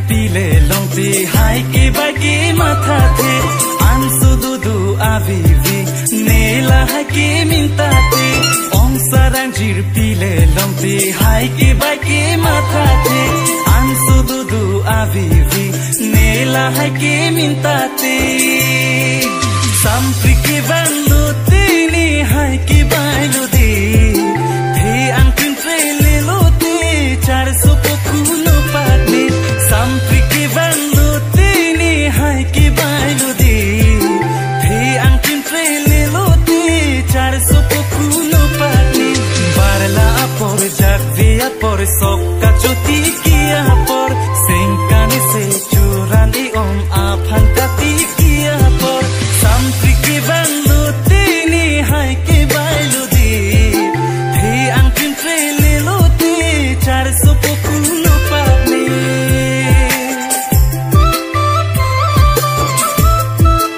pile longti hai ki baki matha the ansu dudu avivi nela hai ki minta the om saranjir pile longti hai ki baki matha the ansu dudu avivi nela hai ki minta the sampri ki vandu tini hai ki bailu di the ankin trele lote 400 pokuno pate sampri ki vandu tini hai ki bailu di the ankin trele lote 400 pokuno pate barla apor jakve apor sokka choti ki